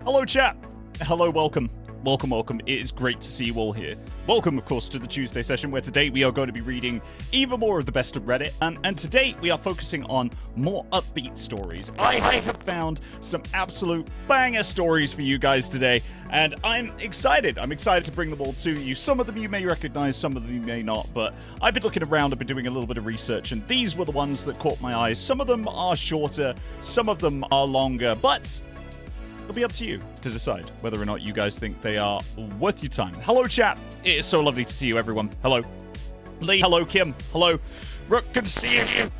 Hello, chat. Hello, welcome. Welcome. It is great to see you all here. Welcome, of course, to the Tuesday session, where today we are going to be reading even more of the best of Reddit. And today we are focusing on more upbeat stories. I have found some absolute banger stories for you guys today, and I'm excited. I'm excited to bring them all to you. Some of them you may recognize, some of them you may not, but I've been looking around, I've been doing a little bit of research, and these were the ones that caught my eyes. Some of them are shorter, some of them are longer, but it'll be up to you to decide whether or not you guys think they are worth your time. Hello, chat. It is so lovely to see you, everyone. Hello. Lee. Hello, Kim. Hello. Rook, good to see you.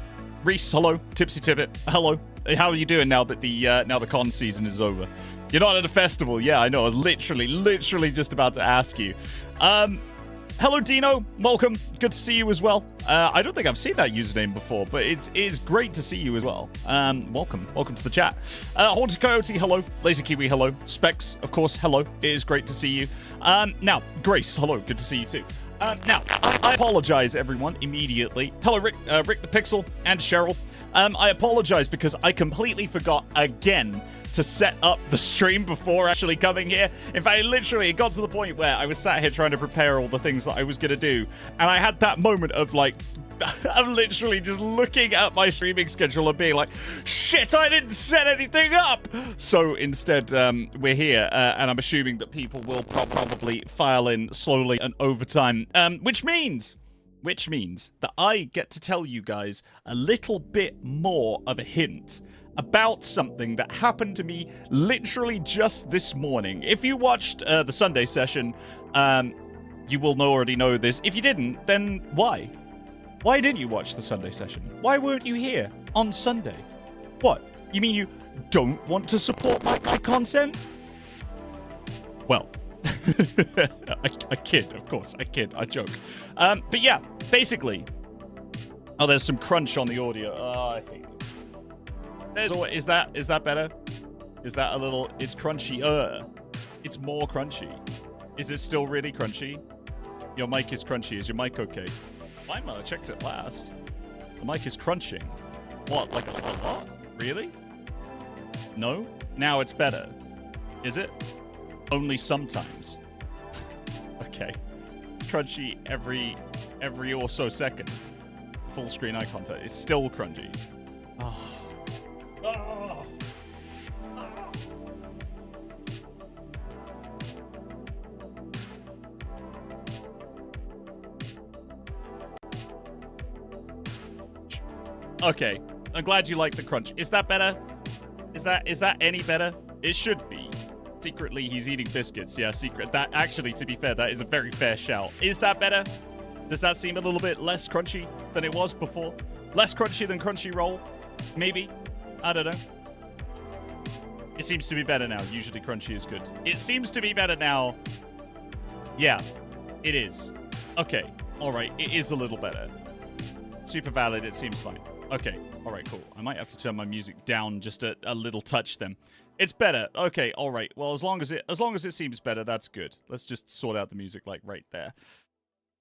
Reese, hello. Tipsy Tibbet, hello. How are you doing now that the con season is over? You're not at a festival. Yeah, I know. I was literally just about to ask you. Hello, Dino. Welcome. Good to see you as well. I don't think I've seen that username before, but it is great to see you as well. Welcome to the chat. Haunted Coyote, hello. Lazy Kiwi, hello. Specs, of course, hello. It is great to see you. Now, Grace, hello. Good to see you too. Now, I apologize, everyone, immediately. Hello, Rick the Pixel, and Cheryl. I apologize because I completely forgot again to set up the stream before actually coming here. In fact, it got to the point where I was sat here trying to prepare all the things that I was going to do, and I had that moment of like, I'm literally just looking at my streaming schedule and being like, shit, I didn't set anything up! So instead, we're here, and I'm assuming that people will probably file in slowly and over time, which means that I get to tell you guys a little bit more of a hint about something that happened to me literally just this morning. If you watched the Sunday session, you will already know this. If you didn't, then why? Why didn't you watch the Sunday session? Why weren't you here on Sunday? What? You mean you don't want to support my content? Well, I kid, of course. I kid. I joke. But yeah, basically. Oh, there's some crunch on the audio. Oh, I hate it. Is that better? Is that a little... It's crunchy. It's more crunchy. Is it still really crunchy? Your mic is crunchy. Is your mic okay? I might have checked it last. The mic is crunching. What? Like a lot? Really? No? Now it's better. Is it? Only sometimes. Okay. It's crunchy every or so seconds. Full screen eye contact. It's still crunchy. Oh. Oh. Oh. Okay, I'm glad you like the crunch. Is that better? Is that any better? It should be. Secretly, he's eating biscuits. Yeah, secret. That actually, to be fair, that is a very fair shout. Is that better? Does that seem a little bit less crunchy than it was before? Less crunchy than Crunchyroll? Maybe. I don't know. It seems to be better now. Usually crunchy is good. It seems to be better now. Yeah, it is. Okay. All right. It is a little better. Super valid. It seems fine. Okay. All right, cool. I might have to turn my music down just a little touch then. It's better. Okay. All right. Well, as long as it seems better, that's good. Let's just sort out the music like right there.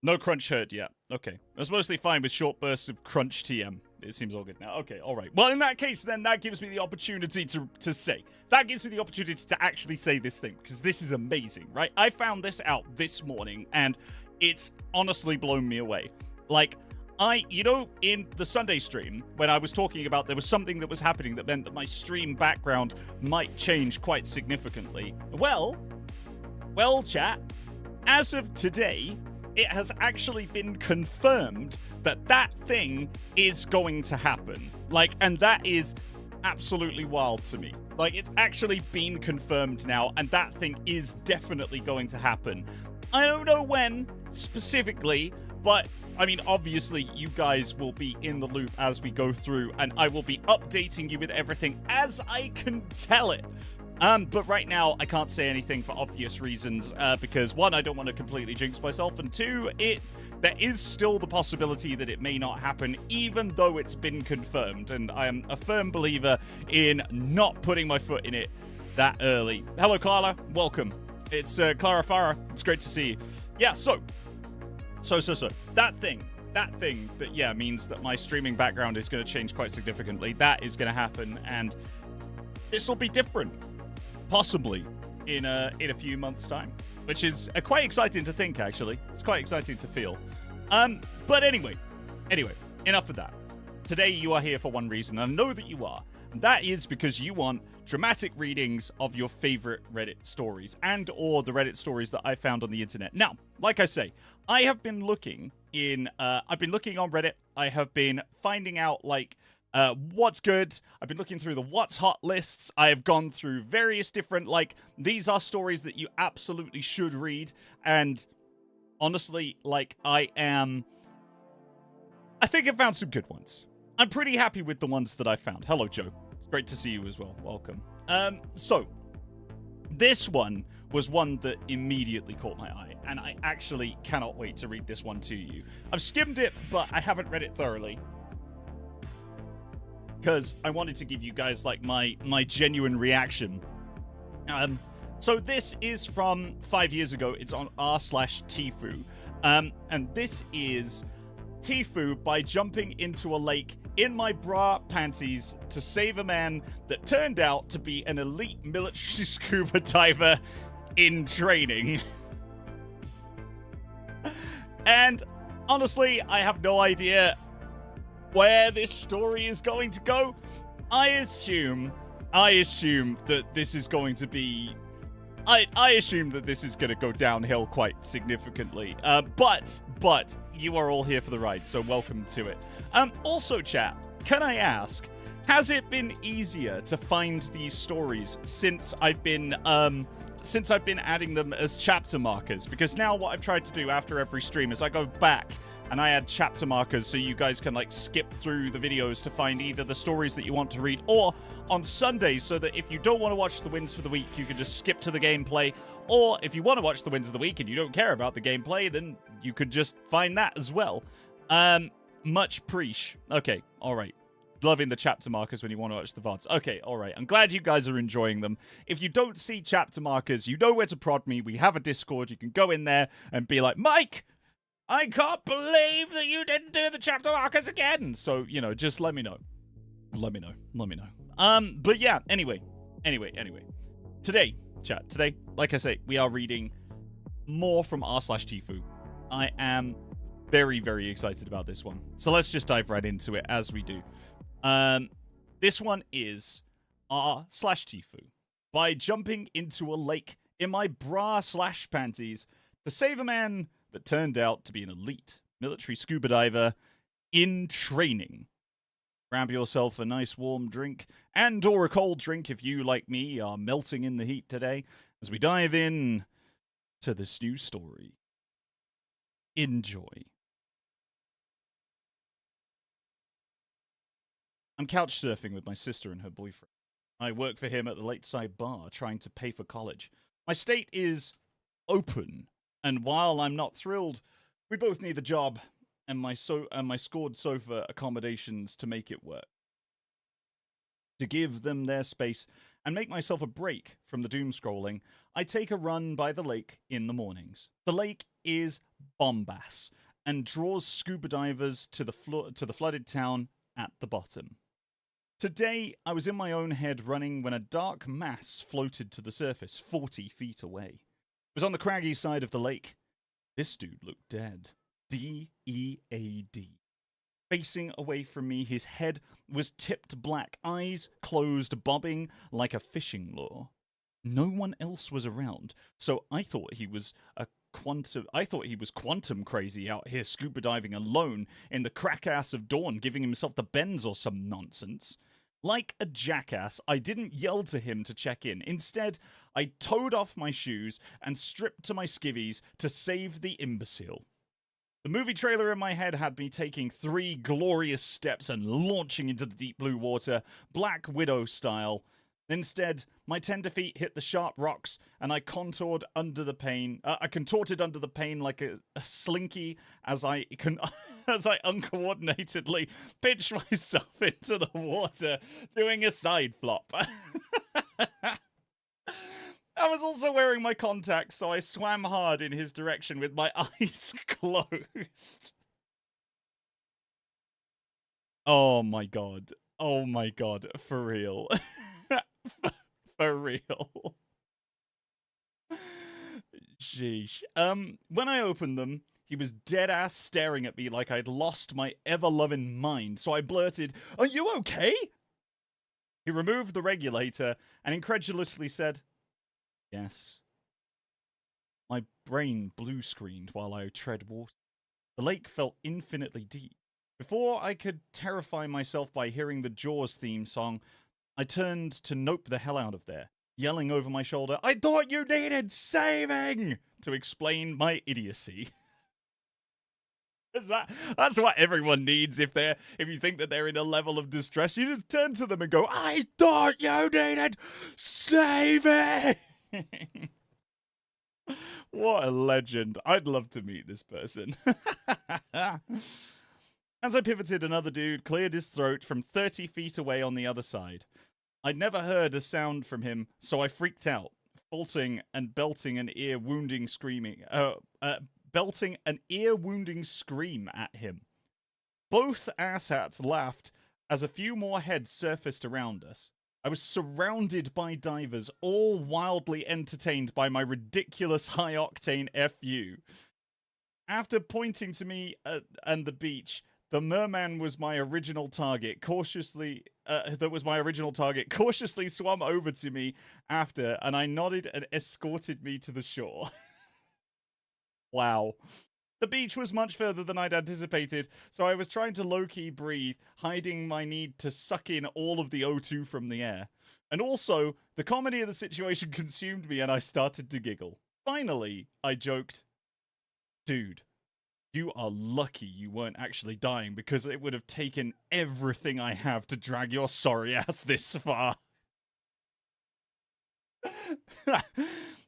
No crunch heard yet. Okay. I was mostly fine with short bursts of crunch TM. It seems all good now. Okay, all right. Well, in that case, then, that gives me the opportunity to say. That gives me the opportunity to actually say this thing, because this is amazing, right? I found this out this morning, and it's honestly blown me away. Like, in the Sunday stream, when I was talking about there was something that was happening that meant that my stream background might change quite significantly. Well, chat, as of today, it has actually been confirmed that thing is going to happen. Like, and that is absolutely wild to me. Like, it's actually been confirmed now, and that thing is definitely going to happen. I don't know when, specifically, but, I mean, obviously, you guys will be in the loop as we go through, and I will be updating you with everything as I can tell it. But right now, I can't say anything for obvious reasons, because, one, I don't want to completely jinx myself, and two, there is still the possibility that it may not happen, even though it's been confirmed, and I am a firm believer in not putting my foot in it that early. Hello, Clara. Welcome. It's Clara Farah. It's great to see you. Yeah, so. That thing that, yeah, means that my streaming background is going to change quite significantly. That is going to happen, and this will be different. possibly in a few months' time, which is quite exciting to think. Actually, it's quite exciting to feel. But anyway, enough of that. Today you are here for one reason, and I know that you are. And that is because you want dramatic readings of your favorite Reddit stories and or the Reddit stories that I found on the internet. Now, like I say, I have been looking I've been looking on Reddit. I have been finding out what's good. I've been looking through the what's hot lists. I have gone through various different these are stories that you absolutely should read. And honestly, I think I found some good ones. I'm pretty happy with the ones that I found. Hello, Joe. It's great to see you as well. Welcome. So, this one was one that immediately caught my eye, and I actually cannot wait to read this one to you. I've skimmed it, but I haven't read it thoroughly, because I wanted to give you guys, my genuine reaction. So this is from 5 years ago. It's on r/TIFU. And this is TIFU by jumping into a lake in my bra panties to save a man that turned out to be an elite military scuba diver in training. And honestly, I have no idea where this story is going to go. I assume that this is going to be I assume that this is going to go downhill quite significantly. But you are all here for the ride, so welcome to it. Also, chat, can I ask, has it been easier to find these stories since I've been adding them as chapter markers? Because now what I've tried to do after every stream is I go back and I add chapter markers so you guys can skip through the videos to find either the stories that you want to read, or on Sundays so that if you don't want to watch the wins for the week, you can just skip to the gameplay. Or if you want to watch the wins of the week and you don't care about the gameplay, then you could just find that as well. Much preach. Okay, all right. Loving the chapter markers when you want to watch the VODs. Okay, all right. I'm glad you guys are enjoying them. If you don't see chapter markers, you know where to prod me. We have a Discord. You can go in there and be like, Mike, I can't believe that you didn't do the chapter markers again. So, just let me know. Let me know. But yeah, anyway. Today, chat, like I say, we are reading more from r/TIFU. I am very, very excited about this one. So let's just dive right into it as we do. This one is r/TIFU by jumping into a lake in my bra/panties to save a man that turned out to be an elite military scuba diver in training. Grab yourself a nice warm drink and or a cold drink if you, like me, are melting in the heat today as we dive in to this new story. Enjoy. I'm couch surfing with my sister and her boyfriend. I work for him at the Lakeside Bar trying to pay for college. My state is open, and while I'm not thrilled, we both need the job and my scored sofa accommodations to make it work. To give them their space and make myself a break from the doom scrolling, I take a run by the lake in the mornings. The lake is bombass and draws scuba divers to the flooded town at the bottom. Today, I was in my own head running when a dark mass floated to the surface 40 feet away. It was on the craggy side of the lake. This dude looked dead. D-E-A-D. Facing away from me, his head was tipped black, eyes closed, bobbing like a fishing lure. No one else was around, so I thought he was quantum crazy out here scuba diving alone in the crack-ass of dawn, giving himself the bends or some nonsense. Like a jackass, I didn't yell to him to check in. Instead, I towed off my shoes and stripped to my skivvies to save the imbecile. The movie trailer in my head had me taking 3 glorious steps and launching into the deep blue water, Black Widow style. Instead, my tender feet hit the sharp rocks, and I contorted under the pain like a slinky as I uncoordinatedly pitched myself into the water, doing a side flop. I was also wearing my contacts, so I swam hard in his direction with my eyes closed. Oh my god. For real. For real. Sheesh. When I opened them, he was dead ass staring at me like I'd lost my ever loving mind, so I blurted, "Are you okay?" He removed the regulator and incredulously said, "Yes." My brain blue screened while I tread water. The lake felt infinitely deep. Before I could terrify myself by hearing the Jaws theme song, I turned to nope the hell out of there, yelling over my shoulder, "I thought you needed saving!" to explain my idiocy. That's what everyone needs if you think that they're in a level of distress. You just turn to them and go, "I thought you needed saving!" What a legend. I'd love to meet this person. As I pivoted, another dude cleared his throat from 30 feet away on the other side. I'd never heard a sound from him, so I freaked out, faltering and belting an ear-wounding scream at him. Both asshats laughed as a few more heads surfaced around us. I was surrounded by divers, all wildly entertained by my ridiculous high-octane FU. After pointing to me and the beach, the merman was my original target. Cautiously swam over to me after, and I nodded and escorted me to the shore. Wow. The beach was much further than I'd anticipated, so I was trying to low-key breathe, hiding my need to suck in all of the O2 from the air. And also, the comedy of the situation consumed me and I started to giggle. Finally, I joked, "Dude, you are lucky you weren't actually dying because it would have taken everything I have to drag your sorry ass this far."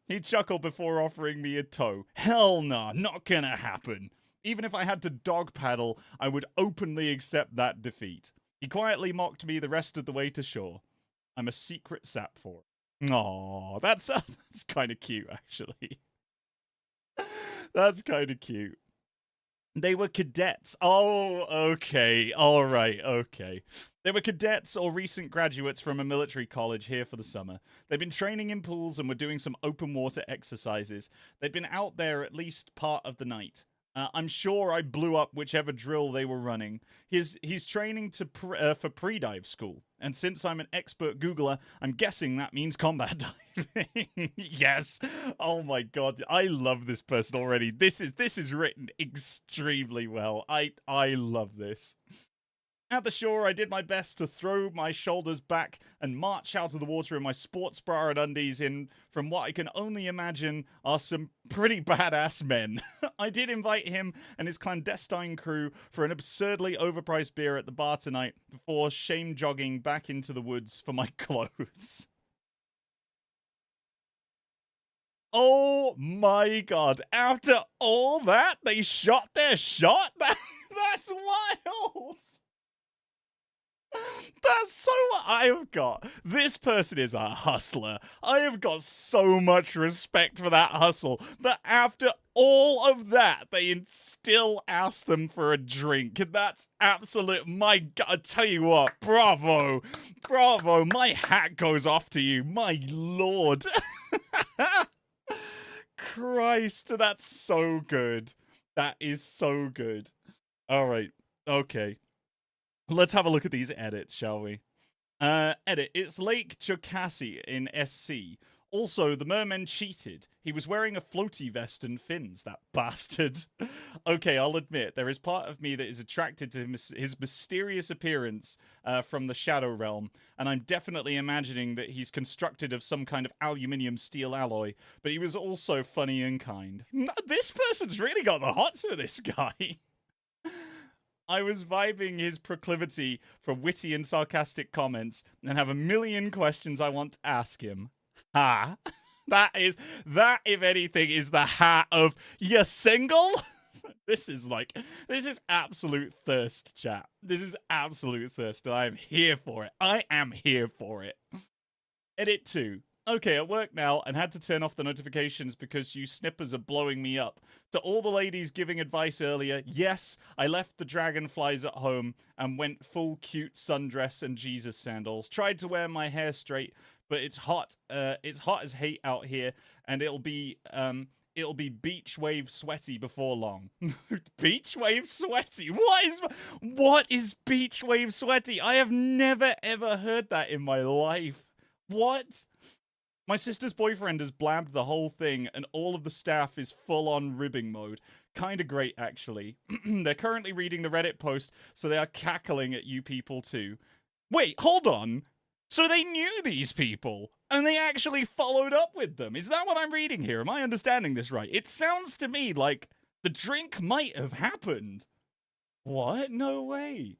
He chuckled before offering me a tow. "Hell nah, not gonna happen. Even if I had to dog paddle, I would openly accept that defeat." He quietly mocked me the rest of the way to shore. I'm a secret sap for it. Aww, that's kind of cute, actually. That's kind of cute. They were cadets. Oh, okay. All right. Okay. They were cadets or recent graduates from a military college here for the summer. They'd been training in pools and were doing some open water exercises. They'd been out there at least part of the night. I'm sure I blew up whichever drill they were running. He's training for pre-dive school, and since I'm an expert Googler, I'm guessing that means combat diving. Yes. Oh my god, I love this person already. This is written extremely well. I love this. At the shore, I did my best to throw my shoulders back and march out of the water in my sports bra and undies in from what I can only imagine are some pretty badass men. I did invite him and his clandestine crew for an absurdly overpriced beer at the bar tonight before shame jogging back into the woods for my clothes. Oh my god, after all that, they shot their shot? That's wild! That's so what I have got. This person is a hustler. I have got so much respect for that hustle that after all of that, they still ask them for a drink. That's absolute. My God, I tell you what, bravo. Bravo. My hat goes off to you. My lord. Christ, that's so good. That is so good. All right. Okay. Let's have a look at these edits, shall we? Edit. It's Lake Jocassee in SC. Also, the merman cheated. He was wearing a floaty vest and fins, that bastard. Okay, I'll admit, there is part of me that is attracted to his mysterious appearance from the Shadow Realm, and I'm definitely imagining that he's constructed of some kind of aluminium steel alloy, but he was also funny and kind. This person's really got the hots for this guy. I was vibing his proclivity for witty and sarcastic comments and have a million questions I want to ask him. Ha! That, if anything, is the hat of "you single?" This is absolute thirst, chat. This is absolute thirst, and I am here for it. I am here for it. Edit 2. Okay, at work now, and had to turn off the notifications because you snippers are blowing me up. To all the ladies giving advice earlier, yes, I left the dragonflies at home and went full cute sundress and Jesus sandals. Tried to wear my hair straight, but it's hot as hate out here, and it'll be it'll be beach wave sweaty before long. Beach wave sweaty? What is beach wave sweaty? I have never ever heard that in my life. What? My sister's boyfriend has blabbed the whole thing, and all of the staff is full on ribbing mode. Kinda great, actually. They're currently reading the Reddit post, so they are cackling at you people too. Wait, hold on. So they knew these people, and they actually followed up with them. Is that what I'm reading here? Am I understanding this right? It sounds to me like the drink might have happened. What? No way.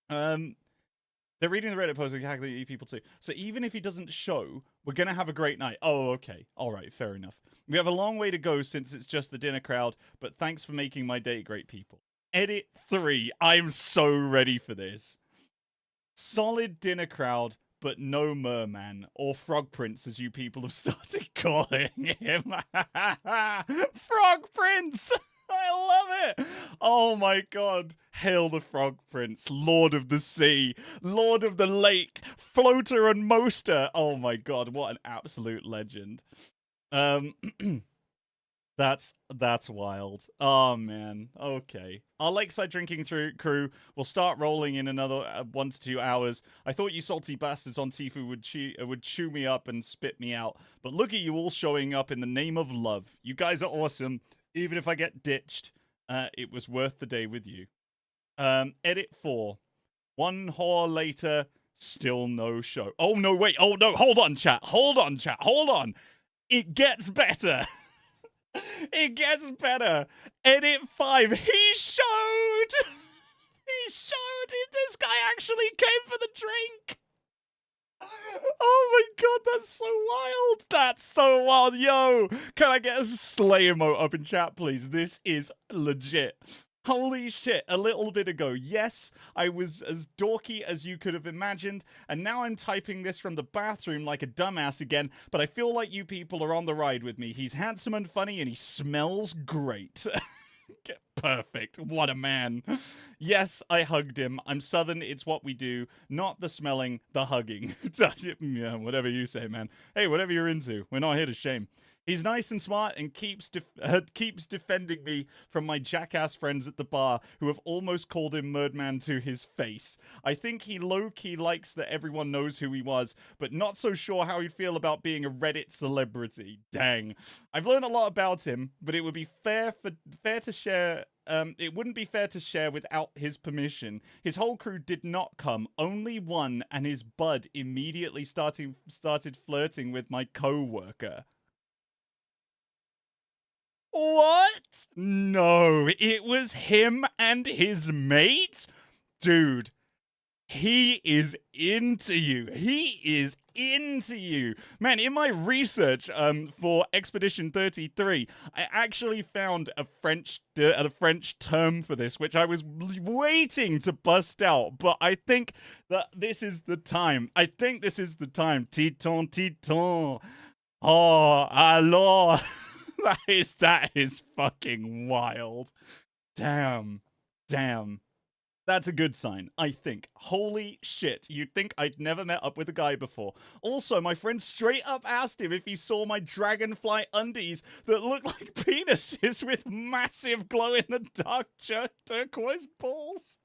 They're reading the Reddit post and cackling at you people too. So even if he doesn't show, we're gonna have a great night. Oh, okay. Alright, fair enough. We have a long way to go since it's just the dinner crowd, but thanks for making my day great, people. Edit 3. I'm so ready for this. Solid dinner crowd, but no merman, or frog prince as you people have started calling him. Frog prince! I love it! Oh my god. Hail the Frog Prince, Lord of the Sea, Lord of the Lake, Floater and Moaster. Oh my god, what an absolute legend. That's wild. Oh man. Okay. Our lakeside drinking crew will start rolling in another 1 to 2 hours. I thought you salty bastards on TIFU would chew me up and spit me out, but look at you all showing up in the name of love. You guys are awesome. Even if I get ditched, it was worth the day with you. Edit 4. 1 whore later, still no show. Oh no, wait. Oh no, hold on, chat. Hold on. It gets better. It gets better. Edit 5. He showed. He showed it. This guy actually came for the drink. Oh my god, that's so wild. That's so wild. Yo, can I get a slay emote up in chat, please? This is legit. Holy shit, a little bit ago, yes, I was as dorky as you could have imagined, and now I'm typing this from the bathroom like a dumbass again, but I feel like you people are on the ride with me. He's handsome and funny, and he smells great. Perfect. What a man. Yes, I hugged him. I'm Southern, it's what we do. Not the smelling, the hugging. Yeah, whatever you say, man. Hey, whatever you're into. We're not here to shame. He's nice and smart and keeps defending me from my jackass friends at the bar who have almost called him Murdman to his face. I think he low-key likes that everyone knows who he was, but not so sure how he'd feel about being a Reddit celebrity. Dang. I've learned a lot about him, but it would be fair to share. It wouldn't be fair to share without his permission. His whole crew did not come, only one, and his bud immediately started flirting with my co-worker. What? No, it was him and his mate? Dude, he is into you. He is into you. Man, in my research for Expedition 33, I actually found a French term for this, which I was waiting to bust out, but I think that this is the time. Titon, titon. Oh, alors. That is fucking wild. Damn. That's a good sign, I think. Holy shit, you'd think I'd never met up with a guy before. Also, my friend straight up asked him if he saw my dragonfly undies that look like penises with massive glow-in-the-dark turquoise balls.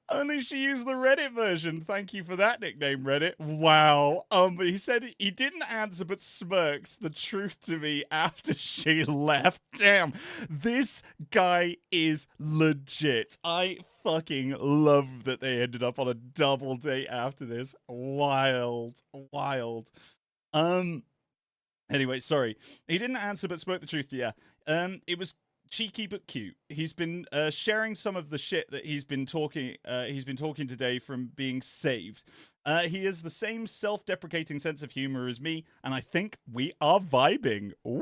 Only she used the Reddit version. Thank you for that nickname, Reddit. Wow. But he said he didn't answer but smirked the truth to me after she left. Damn. This guy is legit. I fucking love that they ended up on a double date after this. Wild. Anyway, sorry. He didn't answer but spoke the truth. Yeah. It was cheeky but cute. He's been sharing some of the shit that he's been talking today from being saved. He has the same self-deprecating sense of humor as me, and I think we are vibing. Ooh,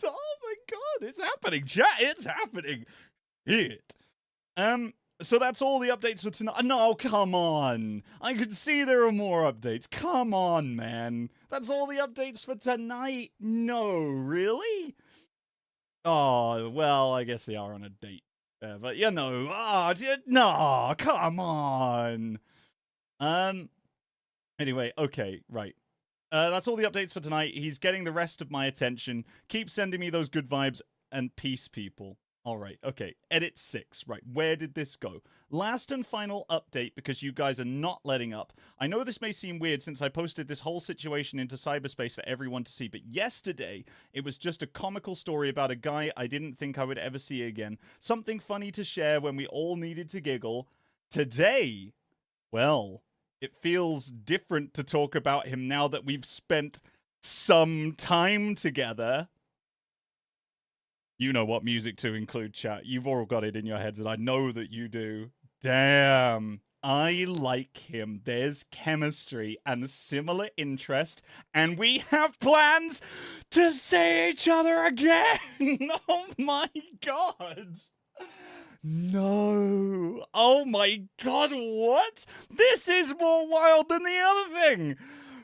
oh my god, it's happening, chat. It's happening. It. So that's all the updates for tonight. No, come on. I could see there are more updates. Come on, man. That's all the updates for tonight. No, really? Oh, well, I guess they are on a date. But, you know, no, come on. Anyway, okay, right. That's all the updates for tonight. He's getting the rest of my attention. Keep sending me those good vibes and peace, people. All right, okay. Edit 6. Right, where did this go? Last and final update because you guys are not letting up. I know this may seem weird since I posted this whole situation into cyberspace for everyone to see, but yesterday it was just a comical story about a guy I didn't think I would ever see again. Something funny to share when we all needed to giggle. Today, well, it feels different to talk about him now that we've spent some time together. You know what music to include, chat. You've all got it in your heads, and I know that you do. Damn. I like him. There's chemistry and similar interest, and we have plans to see each other again. Oh my god. No. Oh my god, what? This is more wild than the other thing.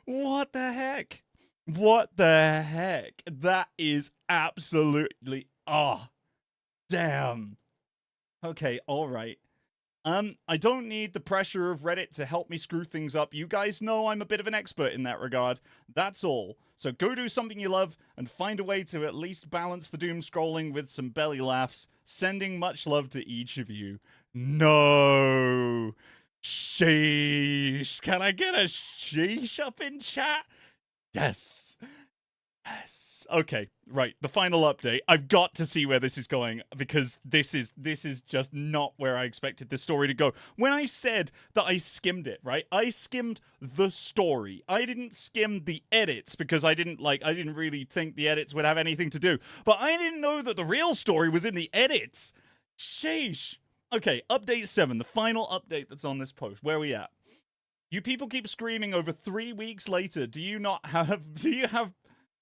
What the heck? What the heck? That is absolutely... Oh, damn. Okay, alright. I don't need the pressure of Reddit to help me screw things up. You guys know I'm a bit of an expert in that regard. That's all. So go do something you love and find a way to at least balance the doom scrolling with some belly laughs. Sending much love to each of you. No. Sheesh. Can I get a sheesh up in chat? Yes. Yes. Okay, right. The final update. I've got to see where this is going because this is just not where I expected this story to go. When I said that I skimmed it, right? I skimmed the story. I didn't skim the edits because I didn't really think the edits would have anything to do. But I didn't know that the real story was in the edits. Sheesh. Okay, update 7, the final update that's on this post. Where are we at? You people keep screaming over 3 weeks later.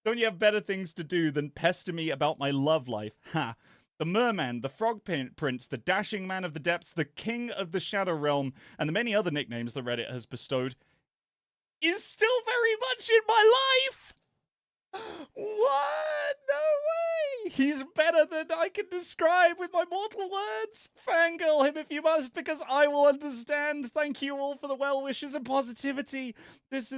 Don't you have better things to do than pester me about my love life? Ha. The merman, the frog prince, the dashing man of the depths, the king of the shadow realm, and the many other nicknames that Reddit has bestowed, is still very much in my life! What? No way! He's better than I can describe with my mortal words. Fangirl him if you must, because I will understand. Thank you all for the well wishes and positivity. This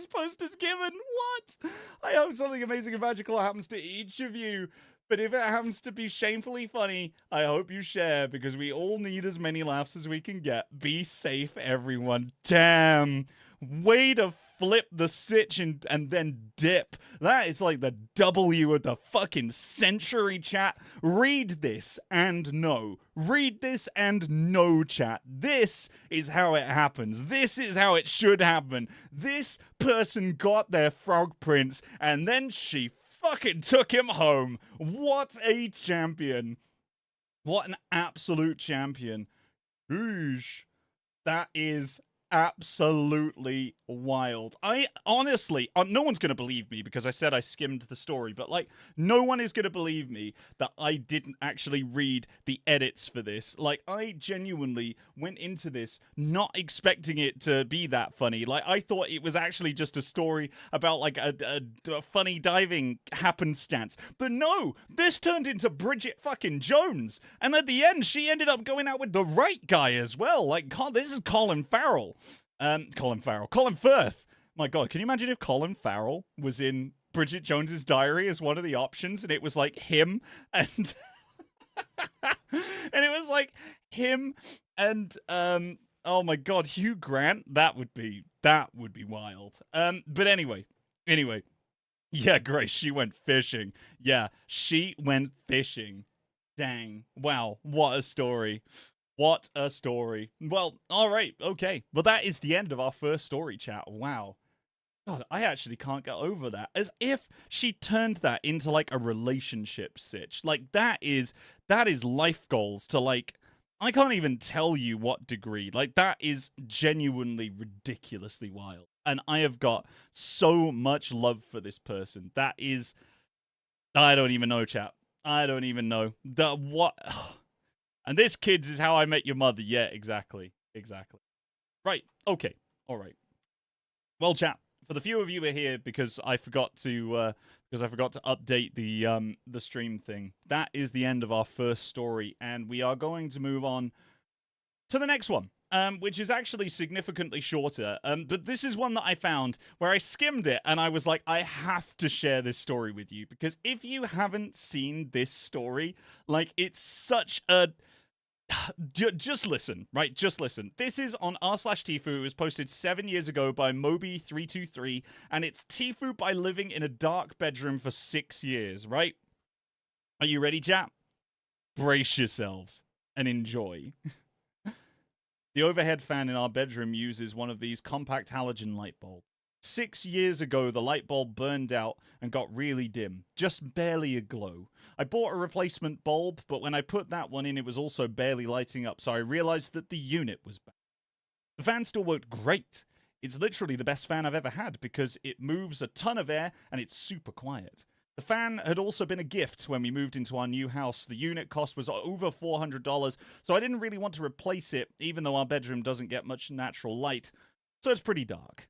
post is given. What? I hope something amazing and magical happens to each of you. But if it happens to be shamefully funny, I hope you share, because we all need as many laughs as we can get. Be safe, everyone. Damn. Way to flip the switch and then dip. That is like the W of the fucking century, chat. Read this and know. Read this and know, chat. This is how it happens. This is how it should happen. This person got their frog prince and then she fucking took him home. What a champion. What an absolute champion. Oosh. That is absolutely wild. I honestly, no one's going to believe me because I said I skimmed the story, but like, no one is going to believe me that I didn't actually read the edits for this. Like, I genuinely went into this not expecting it to be that funny. Like, I thought it was actually just a story about like a funny diving happenstance. But no, this turned into Bridget fucking Jones. And at the end, she ended up going out with the right guy as well. Like, God, this is Colin Farrell. Colin Firth. My God, can you imagine if Colin Farrell was in Bridget Jones's Diary as one of the options, and it was like him and and it was like him and oh my God, Hugh Grant. That would be wild. But anyway, yeah, Grace, she went fishing. Yeah, she went fishing. Dang, wow, what a story. What a story. Well, all right, okay. Well, that is the end of our first story, chat. Wow. God, I actually can't get over that. As if she turned that into, like, a relationship sitch. Like, that is life goals to, like, I can't even tell you what degree. Like, that is genuinely ridiculously wild. And I have got so much love for this person. That is... I don't even know, chat. I don't even know. What... And this, kids, is how I met your mother. Yeah, exactly. Right. Okay. All right. Well, chat, for the few of you who are here because I forgot to update the stream thing. That is the end of our first story, and we are going to move on to the next one. which is actually significantly shorter. But this is one that I found where I skimmed it and I was like, I have to share this story with you because if you haven't seen this story, like it's such a just listen, right? Just listen. This is on r/TIFU. It was posted 7 years ago by Moby323, and it's TIFU by living in a dark bedroom for 6 years, right? Are you ready, chat? Brace yourselves and enjoy. The overhead fan in our bedroom uses one of these compact halogen light bulbs. 6 years ago, the light bulb burned out and got really dim, just barely aglow. I bought a replacement bulb, but when I put that one in, it was also barely lighting up, so I realized that the unit was bad. The fan still worked great. It's literally the best fan I've ever had because it moves a ton of air and it's super quiet. The fan had also been a gift when we moved into our new house. The unit cost was over $400, so I didn't really want to replace it, even though our bedroom doesn't get much natural light, so it's pretty dark.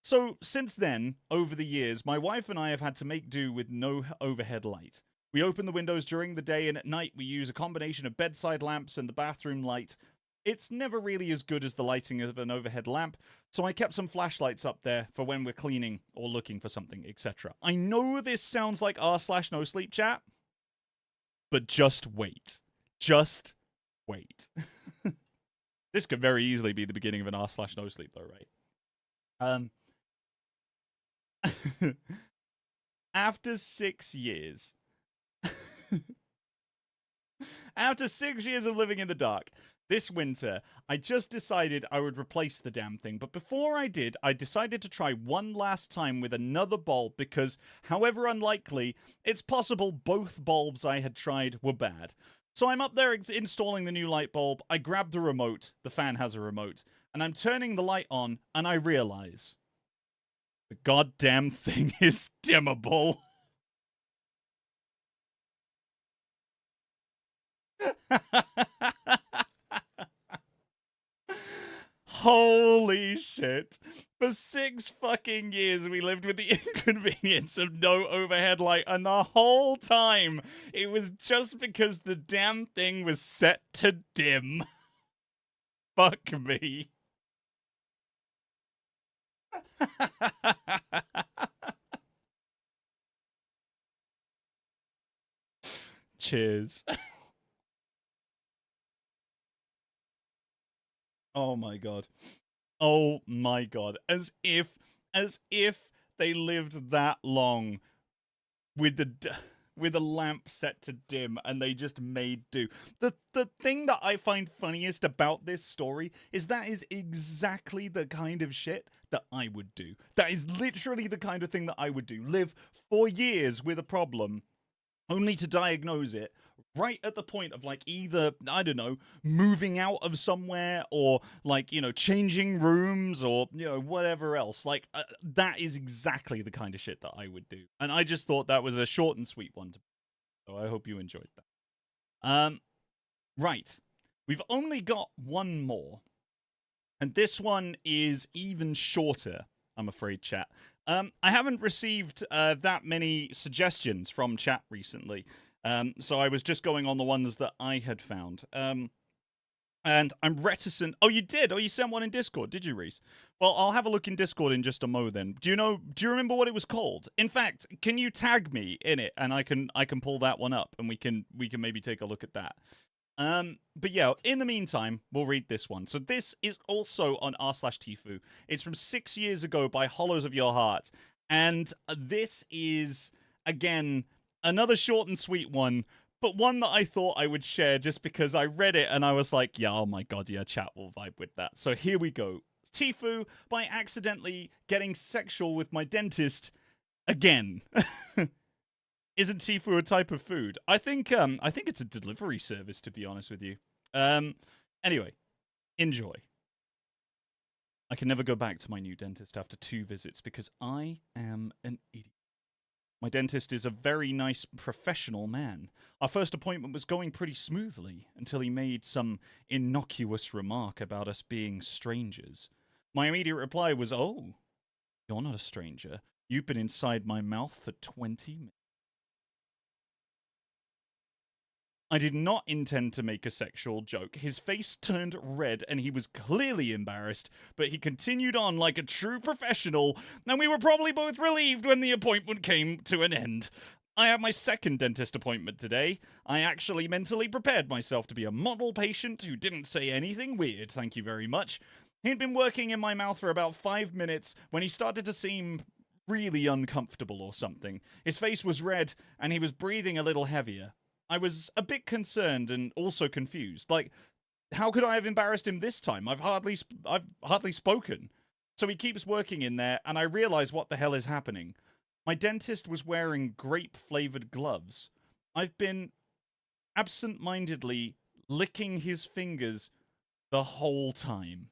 So, since then, over the years, my wife and I have had to make do with no overhead light. We open the windows during the day, and at night we use a combination of bedside lamps and the bathroom light. It's never really as good as the lighting of an overhead lamp, so I kept some flashlights up there for when we're cleaning or looking for something, etc. I know this sounds like r/no sleep chat, but just wait. Just wait. This could very easily be the beginning of an r/no sleep, though, right? After 6 years. After 6 years of living in the dark, this winter, I just decided I would replace the damn thing. But before I did, I decided to try one last time with another bulb because, however unlikely, it's possible both bulbs I had tried were bad. So I'm up there installing the new light bulb. I grab the remote. The fan has a remote. And I'm turning the light on, and I realize the goddamn thing is dimmable. Holy shit. For 6 fucking years, we lived with the inconvenience of no overhead light, and the whole time, it was just because the damn thing was set to dim. Fuck me. Cheers. Oh my god. Oh my god. As if they lived that long with the lamp set to dim and they just made do. The thing that I find funniest about this story is that is exactly the kind of shit that I would do. That is literally the kind of thing that I would do. Live for years with a problem only to diagnose it right at the point of like either, I don't know, moving out of somewhere or like, you know, changing rooms or, you know, whatever else. Like that is exactly the kind of shit that I would do. And I just thought that was a short and sweet one. So I hope you enjoyed that. Right. We've only got one more. And this one is even shorter, I'm afraid, chat. I haven't received that many suggestions from chat recently. So I was just going on the ones that I had found. And I'm reticent. Oh, you did? Oh, you sent one in Discord, did you, Reese? Well, I'll have a look in Discord in just a mo then. Do you remember what it was called? In fact, can you tag me in it and I can pull that one up and we can maybe take a look at that. But yeah, in the meantime, we'll read this one. So this is also on r/TIFU. It's from 6 years ago by Hollows of Your Heart. And this is, again, another short and sweet one, but one that I thought I would share just because I read it and I was like, yeah, oh my god, yeah, chat will vibe with that. So here we go. TIFU by accidentally getting sexual with my dentist again. Isn't TIFU a type of food? I think it's a delivery service, to be honest with you. Anyway, enjoy. I can never go back to my new dentist after 2 visits because I am an idiot. My dentist is a very nice professional man. Our first appointment was going pretty smoothly until he made some innocuous remark about us being strangers. My immediate reply was, "Oh, you're not a stranger. You've been inside my mouth for 20 minutes. I did not intend to make a sexual joke. His face turned red and he was clearly embarrassed, but he continued on like a true professional, and we were probably both relieved when the appointment came to an end. I have my second dentist appointment today. I actually mentally prepared myself to be a model patient who didn't say anything weird, thank you very much. He'd been working in my mouth for about 5 minutes when he started to seem really uncomfortable or something. His face was red and he was breathing a little heavier. I was a bit concerned and also confused. Like, how could I have embarrassed him this time? I've hardly spoken. So he keeps working in there, and I realize what the hell is happening. My dentist was wearing grape-flavored gloves. I've been absent-mindedly licking his fingers the whole time.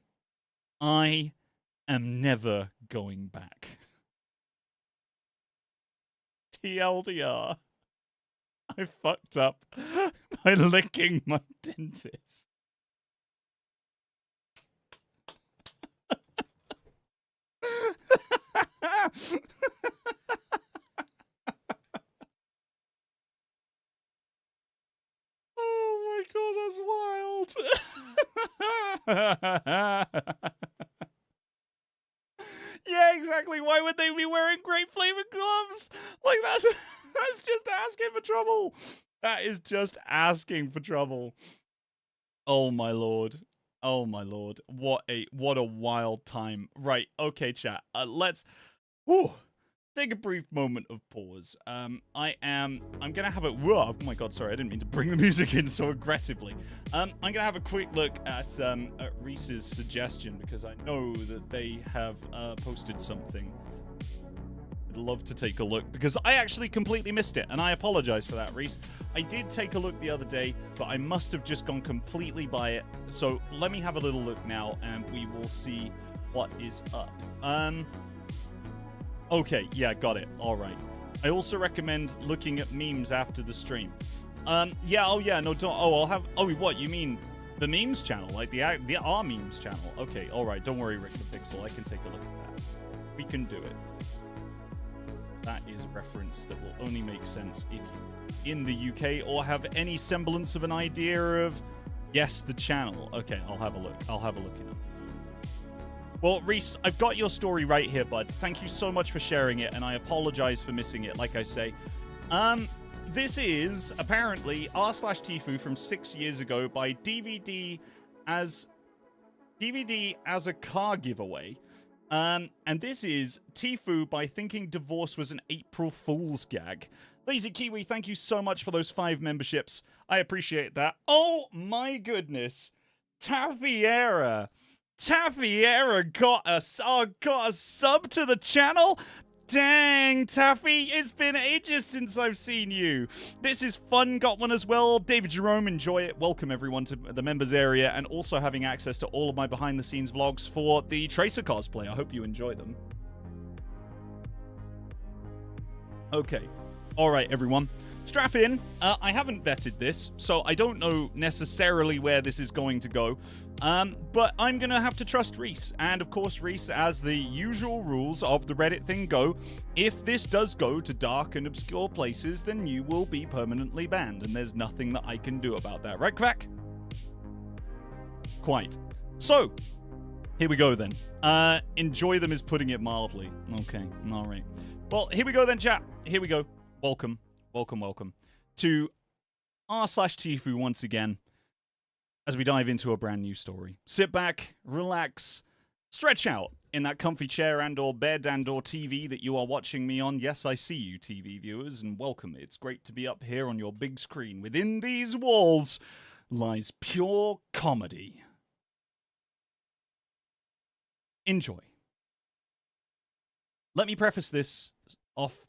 I am never going back. TLDR. I fucked up by licking my dentist. Oh my god, that's wild. Yeah, exactly. Why would they be wearing grape flavored gloves? Like, that's just asking for trouble. That is just asking for trouble. Oh my lord. Oh my lord. What a wild time. Right, okay, chat. Let's take a brief moment of pause. I'm gonna have a oh my god, sorry, I didn't mean to bring the music in so aggressively. I'm gonna have a quick look at Reese's suggestion because I know that they have posted something. I'd love to take a look because I actually completely missed it, and I apologize for that, Reese. I did take a look the other day, but I must have just gone completely by it. So let me have a little look now, and we will see what is up. Okay, yeah, got it. All right. I also recommend looking at memes after the stream. Yeah, oh yeah, no, don't. Oh, I'll have. Oh, what you mean? The memes channel, like the our memes channel. Okay, all right. Don't worry, Rick the Pixel. I can take a look at that. We can do it. That is a reference that will only make sense if you're in the UK or have any semblance of an idea of, yes, the channel. Okay, I'll have a look. I'll have a look in it. Well, Reese, I've got your story right here, bud. Thank you so much for sharing it, and I apologize for missing it, like I say. This is apparently r/TIFU from 6 years ago by DVD as a car giveaway. And this is TIFU by thinking divorce was an April Fools Gag. Lazy Kiwi, thank you so much for those 5 memberships. I appreciate that. Oh my goodness. Tafiera got a sub to the channel? Dang, Taffy, it's been ages since I've seen you. This is fun, got one as well. David Jerome, enjoy it. Welcome everyone to the members area and also having access to all of my behind the scenes vlogs for the Tracer cosplay. I hope you enjoy them. Okay. All right, everyone. Strap in. I haven't vetted this, so I don't know necessarily where this is going to go. But I'm going to have to trust Reese. And of course, Reese, as the usual rules of the Reddit thing go, if this does go to dark and obscure places, then you will be permanently banned. And there's nothing that I can do about that. Right, Quack? Quite. So, here we go then. Enjoy them is putting it mildly. Okay, all right. Well, here we go then, chat. Here we go. Welcome to r/TIFU once again as we dive into a brand new story. Sit back, relax, stretch out in that comfy chair and or bed and or TV that you are watching me on. Yes, I see you, TV viewers, and welcome. It's great to be up here on your big screen. Within these walls lies pure comedy. Enjoy. Let me preface this off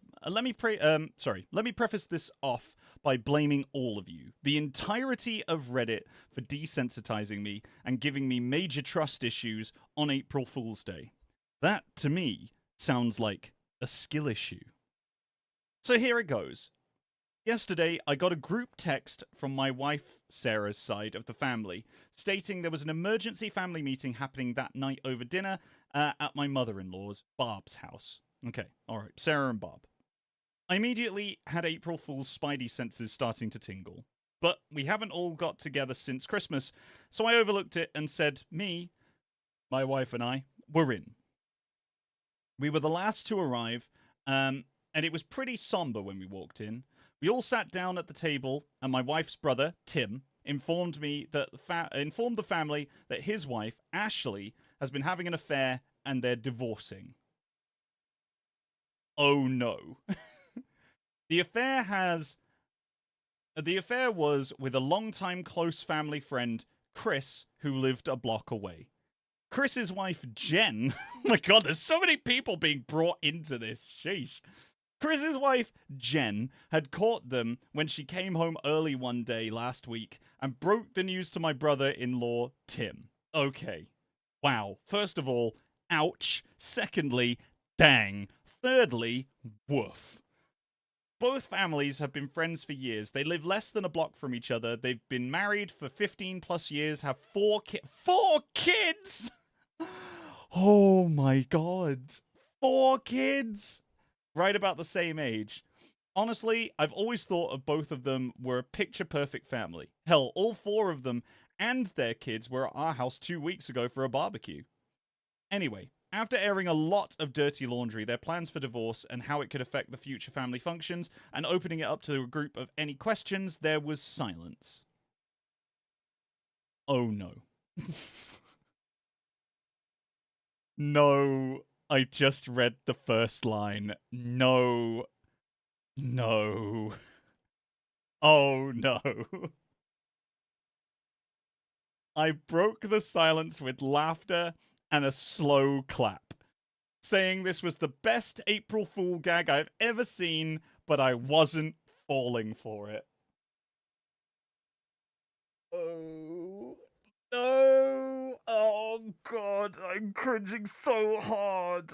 by blaming all of you, the entirety of Reddit, for desensitizing me and giving me major trust issues on April Fool's Day. That, to me, sounds like a skill issue. So here it goes. Yesterday, I got a group text from my wife, Sarah's side of the family, stating there was an emergency family meeting happening that night over dinner at my mother-in-law's, Barb's house. Okay, alright, Sarah and Bob. I immediately had April Fool's spidey senses starting to tingle. but we haven't all got together since Christmas, so I overlooked it and said, me, my wife, and I were in. We were the last to arrive, and it was pretty somber when we walked in. We all sat down at the table, and my wife's brother, Tim, informed the family that his wife, Ashley, has been having an affair and they're divorcing. Oh no. The affair was with a longtime close family friend, Chris, who lived a block away. Chris's wife, Jen. Oh my god, there's so many people being brought into this. Sheesh. Chris's wife, Jen, had caught them when she came home early one day last week and broke the news to my brother-in-law, Tim. Okay. Wow. First of all, ouch. Secondly, dang. Thirdly, woof. Both families have been friends for years. They live less than a block from each other. They've been married for 15 plus years, have 4 kids! Oh my god. 4 kids! Right about the same age. Honestly, I've always thought of both of them were a picture-perfect family. Hell, all 4 of them and their kids were at our house 2 weeks ago for a barbecue. Anyway, after airing a lot of dirty laundry, their plans for divorce and how it could affect the future family functions, and opening it up to a group of any questions, there was silence. Oh no. No, I just read the first line. No. No. Oh no. I broke the silence with laughter and a slow clap, saying this was the best April Fool gag I've ever seen, but I wasn't falling for it. Oh, no. Oh, God. I'm cringing so hard.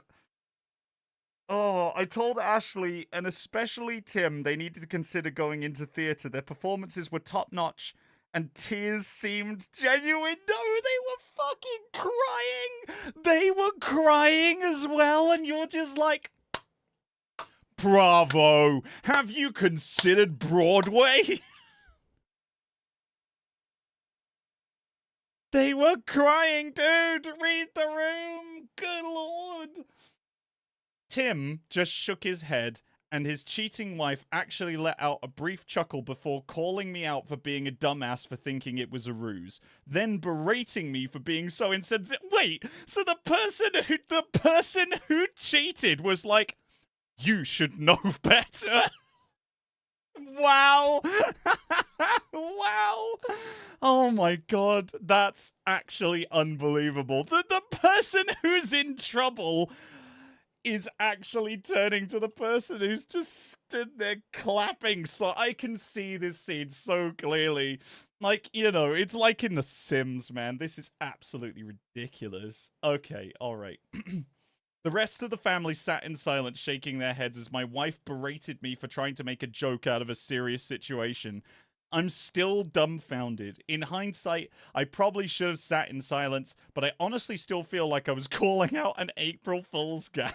Oh, I told Ashley, and especially Tim, they needed to consider going into theatre. Their performances were top-notch, and tears seemed genuine. No, they were fucking crying! They were crying as well, and you're just like, bravo! Have you considered Broadway? They were crying, dude! Read the room! Good lord! Tim just shook his head, and his cheating wife actually let out a brief chuckle before calling me out for being a dumbass for thinking it was a ruse, then berating me for being so insensitive. Wait, so the person who cheated was like, you should know better. Wow. Wow. Oh my god, that's actually unbelievable. The person who's in trouble is actually turning to the person who's just stood there clapping. So I can see this scene so clearly. Like, you know, it's like in The Sims, man. This is absolutely ridiculous. Okay, alright. The rest of the family sat in silence, shaking their heads as my wife berated me for trying to make a joke out of a serious situation. I'm still dumbfounded. In hindsight, I probably should have sat in silence, but I honestly still feel like I was calling out an April Fool's gag.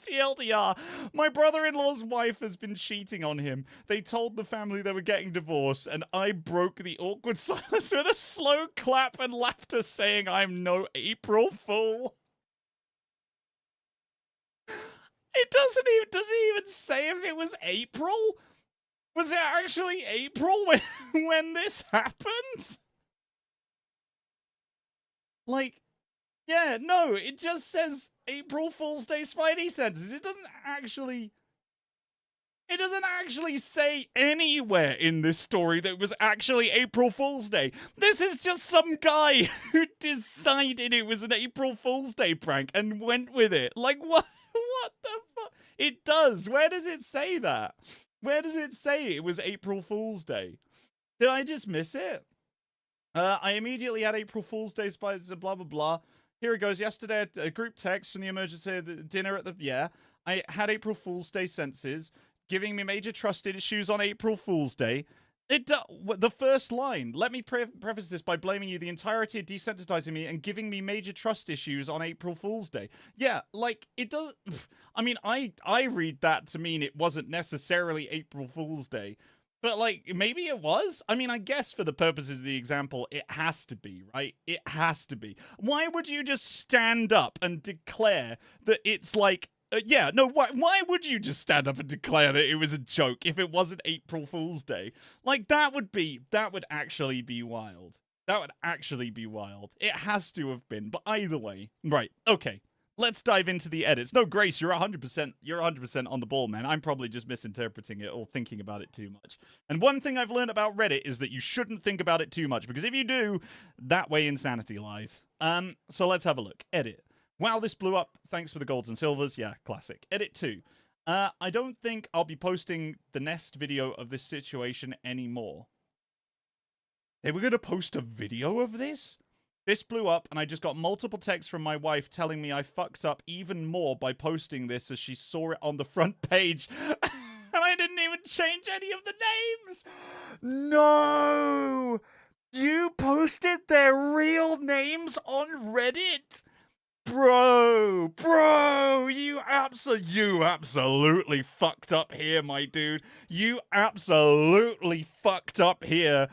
TLDR, my brother-in-law's wife has been cheating on him. They told the family they were getting divorced, and I broke the awkward silence with a slow clap and laughter saying I'm no April Fool. Does it even say if it was April? Was it actually April when this happened? Like, yeah, no, it just says April Fool's Day Spidey senses. It doesn't actually say anywhere in this story that it was actually April Fool's Day. This is just some guy who decided it was an April Fool's Day prank and went with it. Like, what? What the fuck? It does. Where does it say that? Where does it say it was April Fool's Day? Did I just miss it? I immediately had April Fool's Day spiders and blah, blah, blah. Here it goes. Yesterday, a group text from the emergency dinner at the... Yeah. I had April Fool's Day senses, giving me major trust issues on April Fool's Day. The first line, let me preface this by blaming you the entirety of desensitizing me and giving me major trust issues on April Fool's Day. Yeah, like, it does... I mean, I read that to mean it wasn't necessarily April Fool's Day, But, like, maybe it was? I mean, I guess for the purposes of the example, it has to be, right? It has to be. Why would you just stand up and declare that it's like, yeah, no, why would you just stand up and declare that it was a joke if it wasn't April Fool's Day? Like, that would actually be wild. That would actually be wild. It has to have been, but either way. Right, okay. Let's dive into the edits. No, Grace, you're 100% on the ball, man. I'm probably just misinterpreting it or thinking about it too much. And one thing I've learned about Reddit is that you shouldn't think about it too much, because if you do, that way insanity lies. So let's have a look. Edit. Wow, this blew up. Thanks for the golds and silvers. Yeah, classic. Edit 2. I don't think I'll be posting the Nest video of this situation anymore. They were going to post a video of this? This blew up, and I just got multiple texts from my wife telling me I fucked up even more by posting this as she saw it on the front page. And I didn't even change any of the names. No! You posted their real names on Reddit? Bro, you absolutely fucked up here, my dude. You absolutely fucked up here.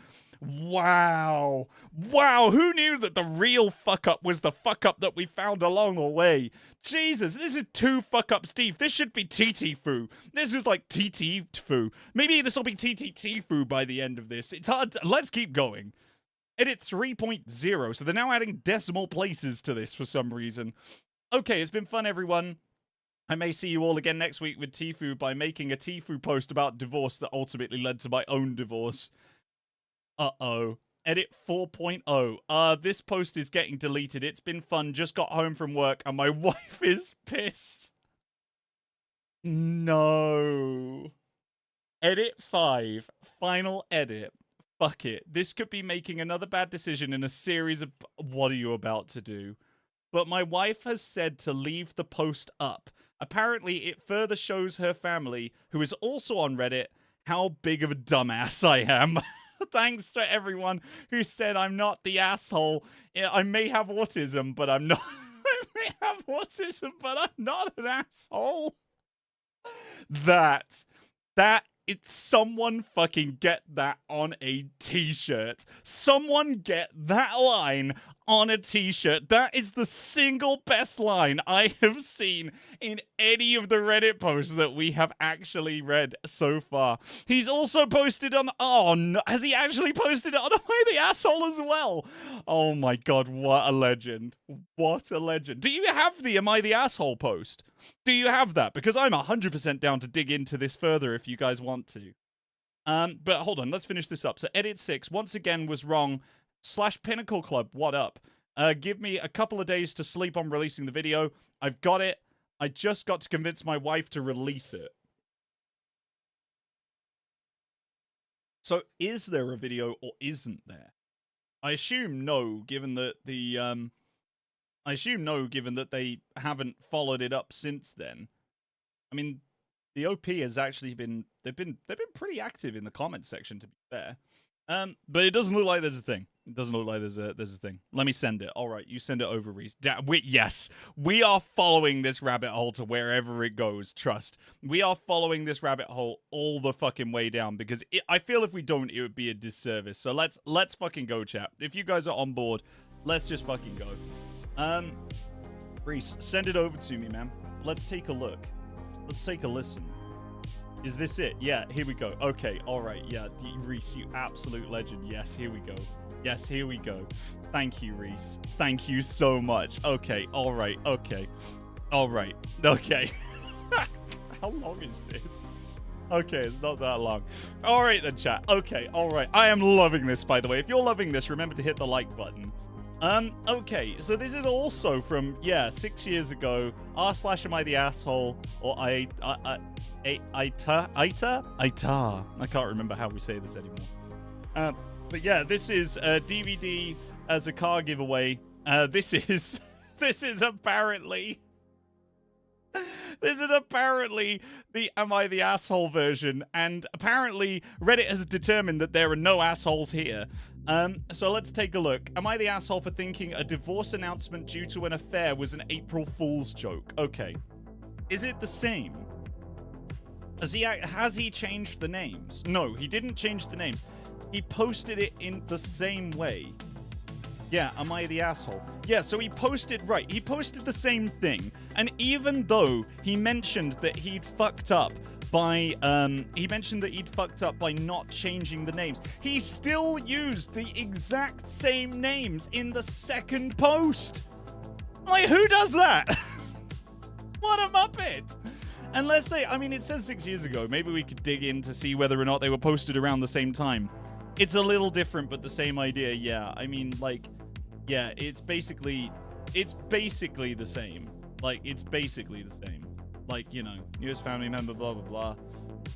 Wow, who knew that the real fuck up was the fuck up that we found along the way? Jesus, this is two fuck up Steve. This should be TTFU. This is like TTFU. Maybe this will be TTTFU by the end of this. It's hard. Let's keep going. Edit 3.0, so they're now adding decimal places to this for some reason. Okay, it's been fun, everyone. I may see you all again next week with TIFU by making a TIFU post about divorce that ultimately led to my own divorce. Uh-oh. Edit 4.0. This post is getting deleted. It's been fun. Just got home from work and my wife is pissed. No. Edit 5. Final edit. Fuck it. This could be making another bad decision in a series of... What are you about to do? But my wife has said to leave the post up. Apparently, it further shows her family, who is also on Reddit, how big of a dumbass I am. Thanks to everyone who said I'm not the asshole. I may have autism, but I'm not. I may have autism, but I'm not an asshole. Someone fucking get that on a t-shirt. Someone get that line on a t-shirt. That is the single best line I have seen in any of the Reddit posts that we have actually read so far. He's also posted on... Oh, no. Has he actually posted it on Am I the Asshole as well? Oh my god, what a legend. What a legend. Do you have the Am I the Asshole post? Do you have that? Because I'm 100% down to dig into this further if you guys want to. But hold on, let's finish this up. So edit 6, once again, was wrong. /Pinnacle Club, what up? Give me a couple of days to sleep on releasing the video. I've got it. I just got to convince my wife to release it. So is there a video or isn't there? I assume no, given that the given that they haven't followed it up since then. I mean, the OP has actually been they've been pretty active in the comments section, to be fair. But it doesn't look like there's a thing. It doesn't look like there's a thing. Let me send it. All right, you send it over, Reese. Yes, we are following this rabbit hole to wherever it goes. Trust. We are following this rabbit hole all the fucking way down, because I feel if we don't, it would be a disservice. So let's fucking go, chat. If you guys are on board, let's just fucking go. Reese, send it over to me, man. Let's take a look. Let's take a listen. Is this it? Yeah, here we go. Okay, all right. Yeah, Reese, you absolute legend. Yes, here we go. Yes, here we go. Thank you, Reese. Thank you so much. Okay, all right. Okay. All right. Okay. How long is this? Okay, it's not that long. All right then, chat. Okay, all right. I am loving this, by the way. If you're loving this, remember to hit the like button. Okay, so this is also from, 6 years ago. r/am I the asshole? Or Aita? I can't remember how we say this anymore. But yeah, this is a DVD as a car giveaway. This is apparently the Am I the Asshole version, and apparently Reddit has determined that there are no assholes here. So let's take a look. Am I the asshole for thinking a divorce announcement due to an affair was an April Fool's joke? Okay. Is it the same? Has he changed the names? No, he didn't change the names. He posted it in the same way. Yeah, am I the asshole? Yeah, so he posted the same thing. And even though he mentioned that he'd fucked up by not changing the names, he still used the exact same names in the second post. Like, who does that? What a muppet. Unless it says 6 years ago. Maybe we could dig in to see whether or not they were posted around the same time. It's a little different, but the same idea. Yeah, I mean, like, yeah, it's basically the same. Like, it's basically the same. Like, you know, newest family member, blah, blah, blah.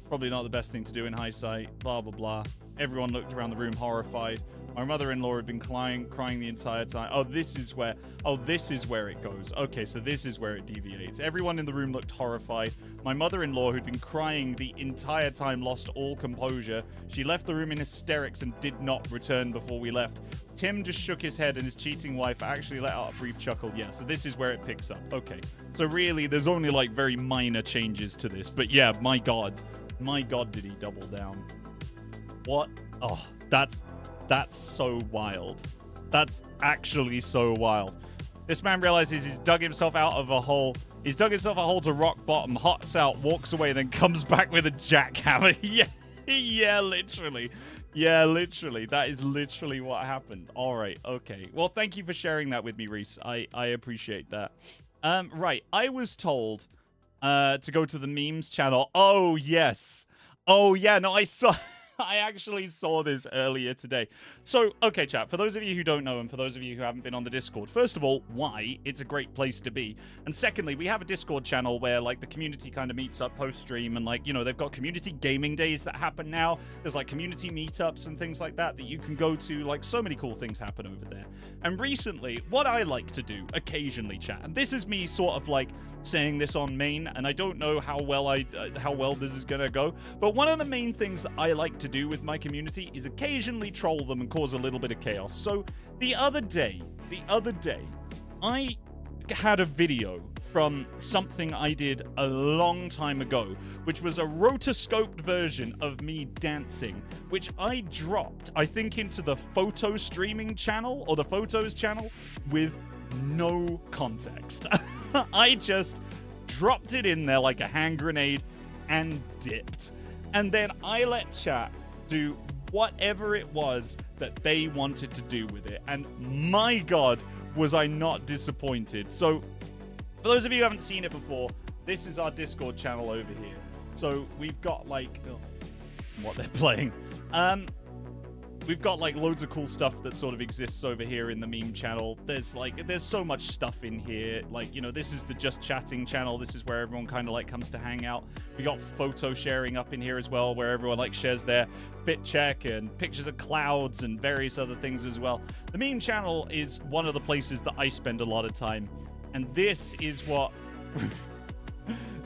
Probably not the best thing to do in hindsight, blah, blah, blah. Everyone looked around the room horrified. My mother-in-law had been crying the entire time. Oh, this is where it goes. Okay, so this is where it deviates. Everyone in the room looked horrified. My mother-in-law, who'd been crying the entire time, lost all composure. She left the room in hysterics and did not return before we left. Tim just shook his head and his cheating wife actually let out a brief chuckle. Yeah, so this is where it picks up. Okay, so really, there's only like very minor changes to this. But yeah, my God, did he double down. What? Oh, that's so wild. That's actually so wild. This man realizes he's dug himself out of a hole. He's dug himself a hole to rock bottom, hops out, walks away, then comes back with a jackhammer. Yeah, literally. Yeah, literally. That is literally what happened. All right, okay. Well, thank you for sharing that with me, Reese. I appreciate that. Right, I was told to go to the memes channel. Oh, yes. Oh, yeah, no, I actually saw this earlier today. So, okay, chat, for those of you who don't know and for those of you who haven't been on the Discord, first of all, why? It's a great place to be. And secondly, we have a Discord channel where, like, the community kind of meets up post-stream and, like, you know, they've got community gaming days that happen now. There's, like, community meetups and things like that you can go to. Like, so many cool things happen over there. And recently, what I like to do, occasionally, chat, and this is me sort of, like, saying this on main, and I don't know how well this is gonna go, but one of the main things that I like to do with my community is occasionally troll them and cause a little bit of chaos. So the other day, I had a video from something I did a long time ago, which was a rotoscoped version of me dancing, which I dropped, I think, into the photo streaming channel or the photos channel with no context. I just dropped it in there like a hand grenade and dipped. And then I let chat do whatever it was that they wanted to do with it. And my God, was I not disappointed. So for those of you who haven't seen it before, this is our Discord channel over here. So we've got like what they're playing. We've got like loads of cool stuff that sort of exists over here in the meme channel. There's so much stuff in here. Like, you know, this is the just chatting channel. This is where everyone kind of like comes to hang out. We got photo sharing up in here as well, where everyone like shares their fit check and pictures of clouds and various other things as well. The meme channel is one of the places that I spend a lot of time. And this is what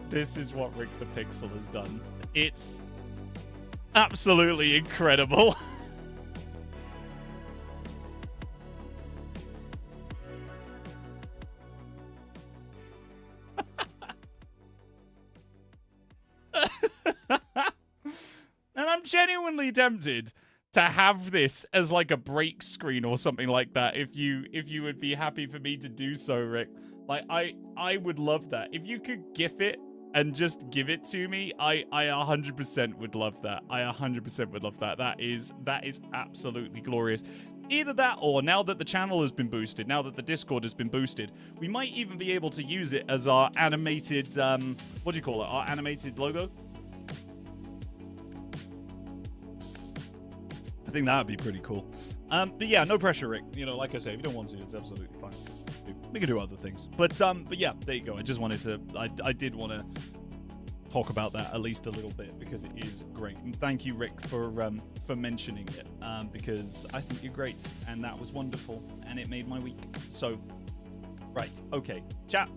this is what Rick the Pixel has done. It's absolutely incredible. And I'm genuinely tempted to have this as like a break screen or something like that if you would be happy for me to do so, Rick. Like I would love that. If you could GIF it and just give it to me, I 100% would love that. I 100% would love that. That is absolutely glorious. Either that or now that the channel has been boosted, now that the Discord has been boosted, we might even be able to use it as our animated, what do you call it? Our animated logo? I think that would be pretty cool. But yeah, no pressure, Rick. You know, like I say, if you don't want to, it's absolutely fine. We can do other things. But yeah, there you go. I just wanted to, I did want to talk about that at least a little bit because it is great. And thank you, Rick, for mentioning it because I think you're great and that was wonderful and it made my week. So, right, okay, chat.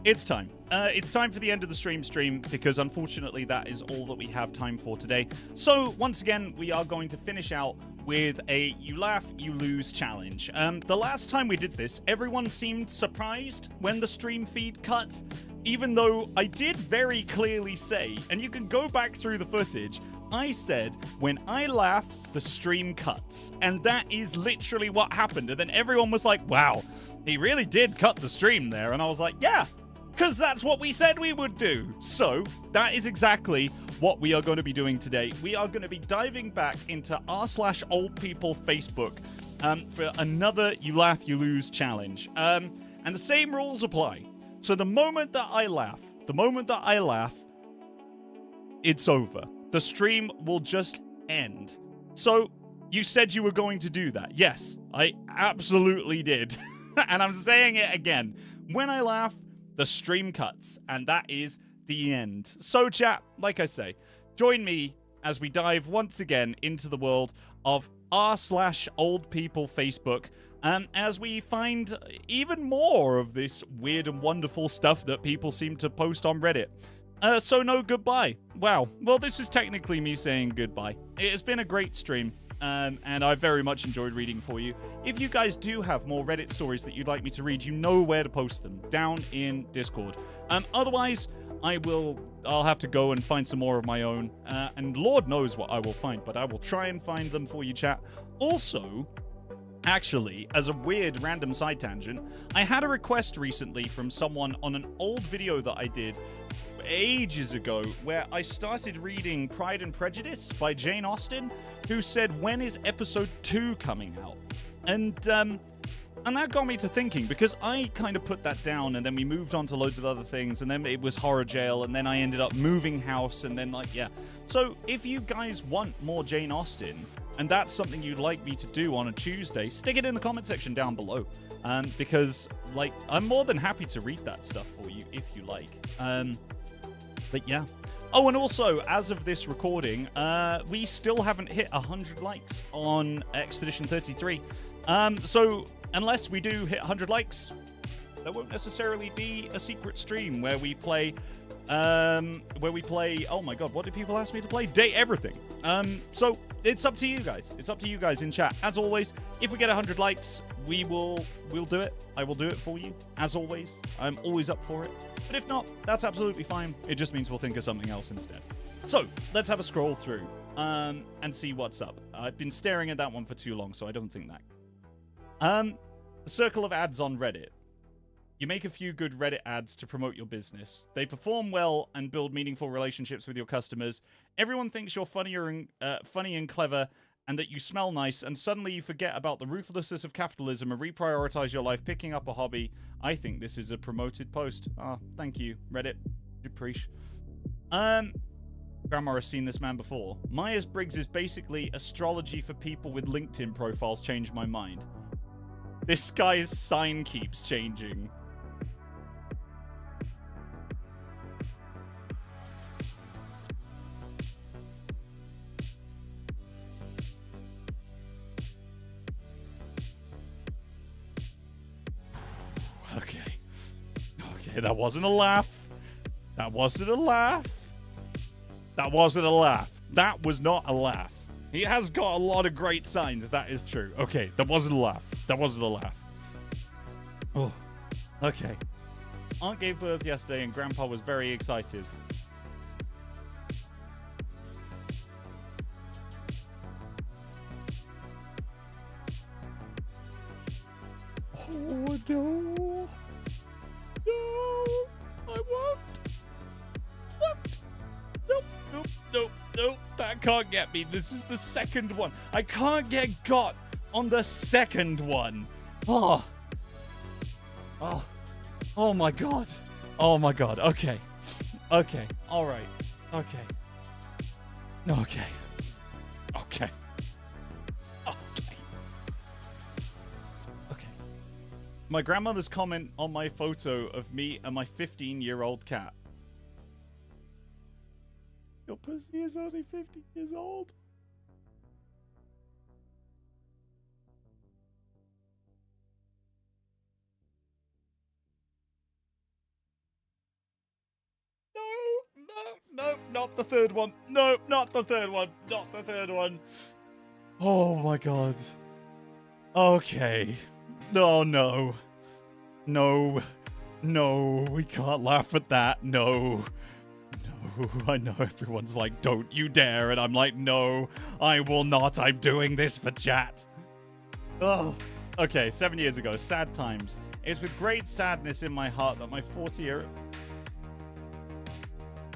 It's time. It's time for the end of the stream because unfortunately that is all that we have time for today. So once again, we are going to finish out with a you laugh, you lose challenge. The last time we did this, everyone seemed surprised when the stream feed cut even though I did very clearly say, and you can go back through the footage, I said, when I laugh, the stream cuts. And that is literally what happened. And then everyone was like, wow, he really did cut the stream there. And I was like, yeah, because that's what we said we would do. So that is exactly what we are going to be doing today. We are going to be diving back into r/oldpeople Facebook for another You Laugh, You Lose challenge. And the same rules apply. So the moment that I laugh, it's over. The stream will just end. So you said you were going to do that. Yes, I absolutely did. And I'm saying it again. When I laugh, the stream cuts, and that is the end. So chat, like I say, join me as we dive once again into the world of r/oldpeople Facebook, as we find even more of this weird and wonderful stuff that people seem to post on Reddit. So no goodbye. Wow. Well, this is technically me saying goodbye. It has been a great stream, and I very much enjoyed reading for you. If you guys do have more Reddit stories that you'd like me to read, you know where to post them, down in Discord. Otherwise, I'll have to go and find some more of my own, and Lord knows what I will find, but I will try and find them for you, chat. Also, actually, as a weird random side tangent, I had a request recently from someone on an old video that I did ages ago where I started reading Pride and Prejudice by Jane Austen, who said, when is episode 2 coming out? And that got me to thinking, because I kind of put that down, and then we moved on to loads of other things, and then it was Horror Jail, and then I ended up moving house, and then yeah. So if you guys want more Jane Austen, and that's something you'd like me to do on a Tuesday, stick it in the comment section down below. Because, I'm more than happy to read that stuff for you if you like. But yeah. Oh, and also, as of this recording, we still haven't hit 100 likes on Expedition 33. So unless we do hit 100 likes, there won't necessarily be a secret stream where we play, oh my god, what did people ask me to play? Date Everything. So it's up to you guys. It's up to you guys in chat. As always, if we get 100 likes, we'll do it. I will do it for you. As always, I'm always up for it. But if not, that's absolutely fine. It just means we'll think of something else instead. So let's have a scroll through and see what's up. I've been staring at that one for too long, so I don't think that. The circle of ads on Reddit. You make a few good Reddit ads to promote your business. They perform well and build meaningful relationships with your customers. Everyone thinks you're funny and clever, and that you smell nice, and suddenly you forget about the ruthlessness of capitalism and reprioritize your life picking up a hobby. I think this is a promoted post. Thank you, Reddit. Appreciate. Grandma has seen this man before. Myers-Briggs is basically astrology for people with LinkedIn profiles. Changed my mind. This guy's sign keeps changing. Okay, that wasn't a laugh. That wasn't a laugh. That wasn't a laugh. That was not a laugh. He has got a lot of great signs, that is true. Okay, that wasn't a laugh. That wasn't a laugh. Oh, okay. Aunt gave birth yesterday and Grandpa was very excited. Oh, no. No, I won't. What? Nope. That can't get me. This is the second one. I can't get got on the second one. Oh my god. Oh my god. Okay. All right. Okay. My grandmother's comment on my photo of me and my 15-year-old cat. Your pussy is only 50 years old. No, not the third one. No, not the third one. Oh my god. Okay. Oh no. No, we can't laugh at that. No. No, I know everyone's like, don't you dare. And I'm like, no, I will not. I'm doing this for chat. Oh. Okay, 7 years ago, sad times. It's with great sadness in my heart that my 40-year...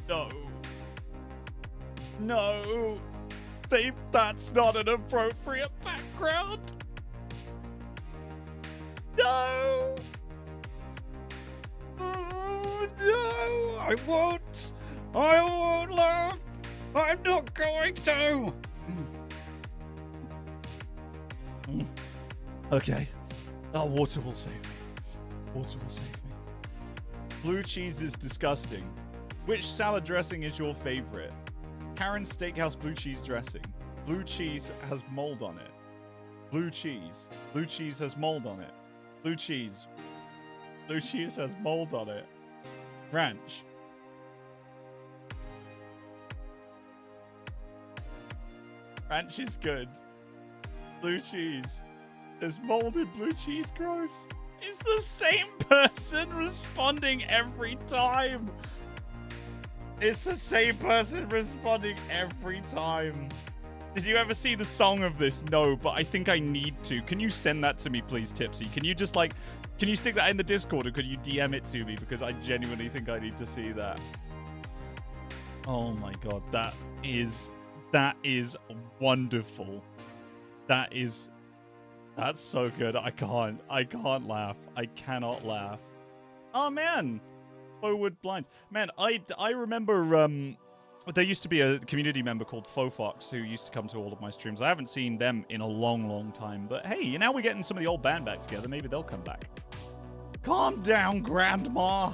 No. No. That's not an appropriate background. No. Oh, no. I won't laugh. I'm not going to. Okay. Oh, water will save me. Water will save me. Blue cheese is disgusting. Which salad dressing is your favorite? Karen's Steakhouse blue cheese dressing. Blue cheese has mold on it. Blue cheese. Blue cheese has mold on it. Blue cheese. Blue cheese has mold on it. Ranch. Ranch is good. Blue cheese. There's mold in blue cheese, gross. It's the same person responding every time. It's the same person responding every time. Did you ever see the song of this? No, but I think I need to. Can you send that to me, please, Tipsy? Can you just, like, can you stick that in the Discord, or could you DM it to me? Because I genuinely think I need to see that. Oh my god, that is wonderful. That's so good. I can't laugh. I cannot laugh. Oh man. Forward blinds. Man, I remember there used to be a community member called Fofox who used to come to all of my streams. I haven't seen them in a long, long time. But hey, now we're getting some of the old band back together. Maybe they'll come back. Calm down, Grandma.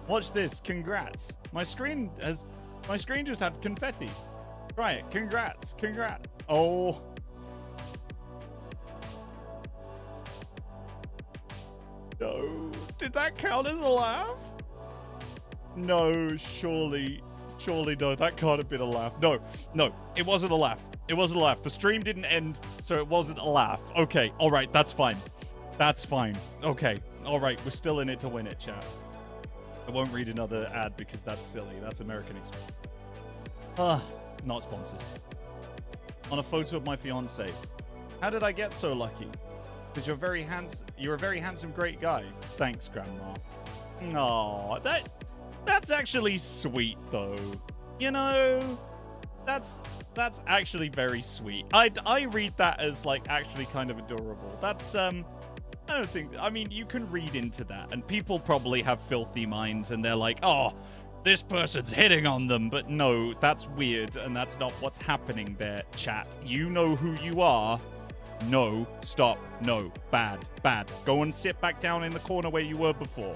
Watch this. Congrats. My screen just had confetti. Try it. Congrats. Congrats. Oh. No. Did that count as a laugh? No, surely no. That can't have been a laugh. No, it wasn't a laugh. It wasn't a laugh. The stream didn't end, so it wasn't a laugh. Okay, all right, that's fine. That's fine. Okay, all right, we're still in it to win it, chat. I won't read another ad because that's silly. That's American Express. Not sponsored. On a photo of my fiance. How did I get so lucky? Because you're a very handsome, great guy. Thanks, Grandma. Aw, that's actually sweet, though. You know, that's actually very sweet. I read that as, like, actually kind of adorable. That's, I don't think, I mean, you can read into that, and people probably have filthy minds, and they're like, oh, this person's hitting on them, but no, that's weird, and that's not what's happening there, chat. You know who you are. No, stop, no, bad. Go and sit back down in the corner where you were before.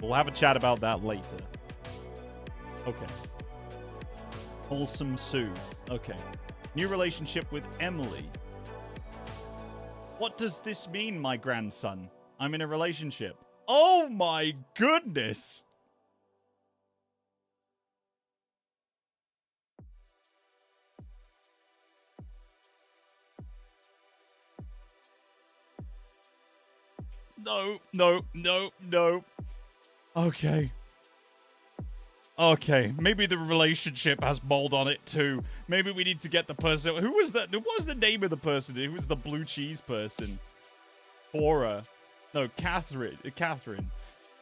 We'll have a chat about that later. Okay. Wholesome Sue. Okay. New relationship with Emily. What does this mean, my grandson? I'm in a relationship. Oh my goodness! No. Okay, maybe the relationship has mold on it too. Maybe we need to get the person. Who was that? What was the name of the person? Who was the blue cheese person? Cora. No, Catherine.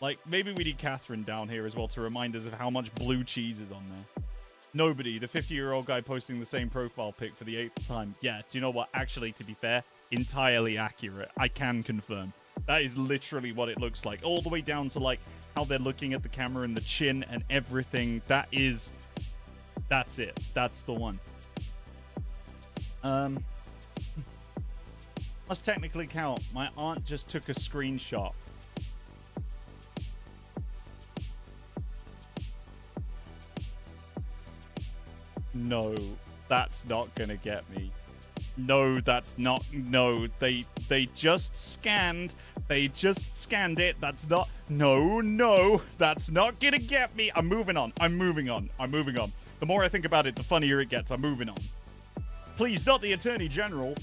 Like, maybe we need Catherine down here as well to remind us of how much blue cheese is on there. Nobody. The 50-year-old guy posting the same profile pic for the 8th time. Yeah, do you know what? Actually, to be fair, entirely accurate. I can confirm. That is literally what it looks like. All the way down to, like, how they're looking at the camera and the chin and everything. That's it. That's the one. Must technically count. My aunt just took a screenshot. No, that's not gonna get me. No, that's not. No, they just scanned. They just scanned it. That's not. No, that's not gonna get me. I'm moving on. The more I think about it, the funnier it gets. I'm moving on. Please, not the Attorney General.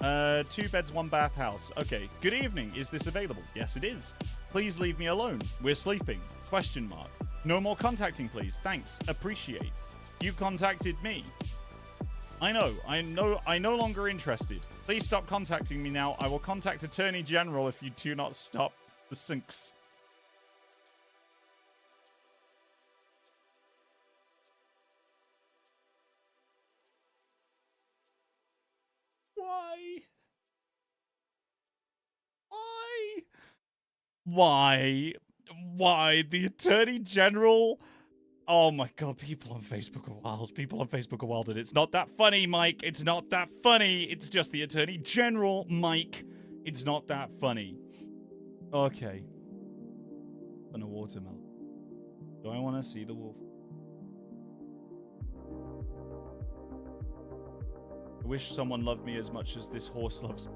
2 beds, 1 bath house. Okay. Good evening. Is this available? Yes, it is. Please leave me alone. We're sleeping. Question mark. No more contacting, please. Thanks. Appreciate. You contacted me. I know. I'm no longer interested. Please stop contacting me now. I will contact Attorney General if you do not stop the sinks. Why? Why? Why? Why? The Attorney General? Oh my god, people on Facebook are wild. People on Facebook are wild, and it's not that funny, Mike. It's not that funny. It's just the Attorney General, Mike. It's not that funny. Okay. And a watermelon. Do I want to see the wolf? I wish someone loved me as much as this horse loves me.